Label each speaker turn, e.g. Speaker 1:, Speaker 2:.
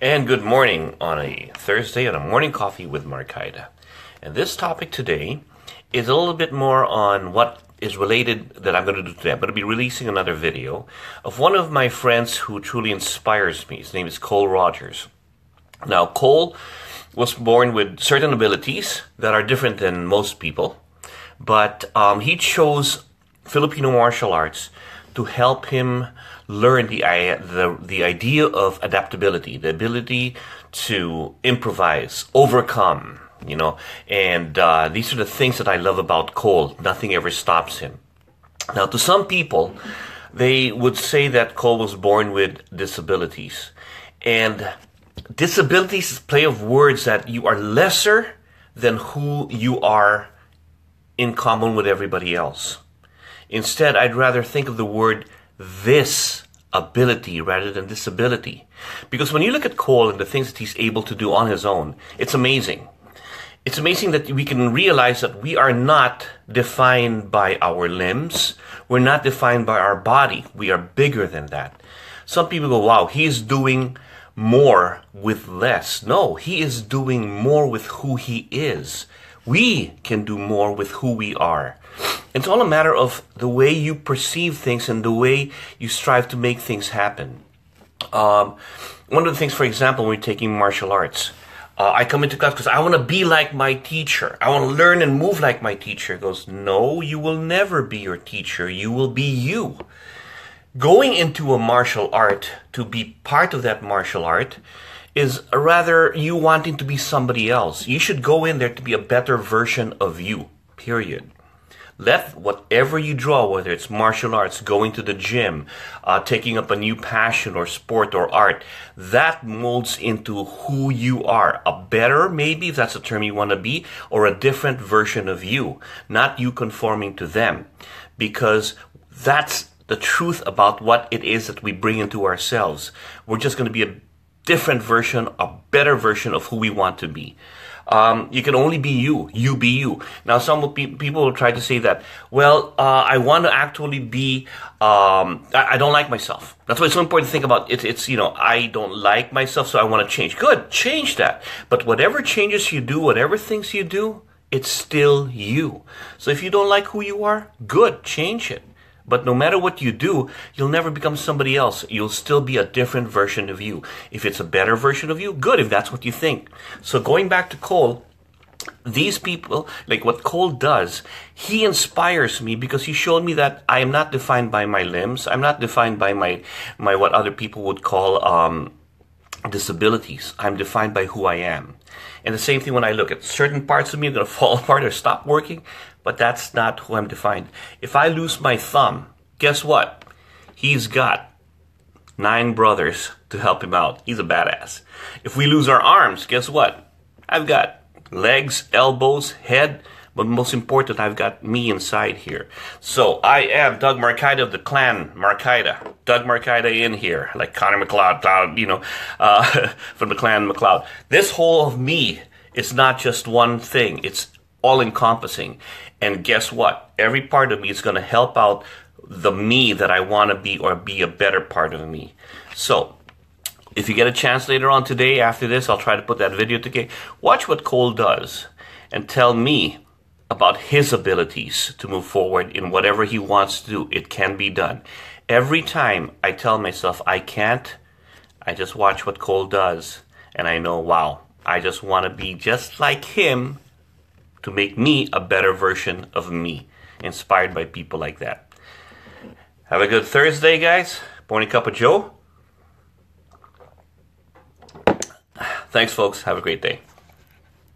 Speaker 1: And good morning on a Thursday on a morning coffee with Marcaida. And this topic today is a little bit more on what is related that I'm going to do today. I'm going to be releasing another video of one of my friends who truly inspires me. His name is Cole Rogers. Now, Cole was born with certain abilities that are different than most people, but he chose Filipino martial arts to help him learn the idea of adaptability, the ability to improvise, overcome, and these are the things that I love about Cole. Nothing ever stops him. Now, to some people, they would say that Cole was born with disabilities. And disabilities is a play of words that you are lesser than who you are in common with everybody else. Instead, I'd rather think of the word this ability rather than disability. Because when you look at Cole and the things that he's able to do on his own, it's amazing. It's amazing that we can realize that we are not defined by our limbs. We're not defined by our body. We are bigger than that. Some people go, wow, he's doing more with less. No, he is doing more with who he is. We can do more with who we are. It's all a matter of the way you perceive things and the way you strive to make things happen. One of the things, for example, when we're taking martial arts, I come into class because I want to be like my teacher. I want to learn and move like my teacher. He goes, no, you will never be your teacher. You will be you. Going into a martial art to be part of that martial art is rather you wanting to be somebody else. You should go in there to be a better version of you, period. Let whatever you draw, whether it's martial arts, going to the gym, taking up a new passion or sport or art, that molds into who you are. A better, maybe, if that's the term you want to be, or a different version of you, not you conforming to them. Because that's the truth about what it is that we bring into ourselves. We're just going to be a different version, a better version of who we want to be. You can only be you. You be you. Now, some people will try to say that, well, I want to actually be, I don't like myself. That's why it's so important to think about it. It's, I don't like myself, so I want to change. Good, change that. But whatever changes you do, whatever things you do, it's still you. So if you don't like who you are, good, change it. But no matter what you do, you'll never become somebody else. You'll still be a different version of you. If it's a better version of you, good, if that's what you think. So going back to Cole, these people, like what Cole does, he inspires me because he showed me that I am not defined by my limbs. I'm not defined by my what other people would call disabilities. I'm defined by who I am. And the same thing when I look at certain parts of me are going to fall apart or stop working, but that's not who I'm defined. If I lose my thumb, guess what? He's got 9 brothers to help him out. He's a badass. If we lose our arms, guess what? I've got legs, elbows, head, but most important, I've got me inside here. So I am Doug Marcaida of the clan Marcaida. Doug Marcaida in here, like Connor McLeod, from the clan McLeod. This whole of me is not just one thing. It's all-encompassing. And guess what? Every part of me is going to help out the me that I want to be or be a better part of me. So if you get a chance later on today, after this, I'll try to put that video together. Watch what Cole does and tell me about his abilities to move forward in whatever he wants to do. It can be done. Every time I tell myself I can't, I just watch what Cole does and I know, wow, I just want to be just like him to make me a better version of me, inspired by people like that. Have a good Thursday, guys. Morning cup of Joe. Thanks, folks. Have a great day.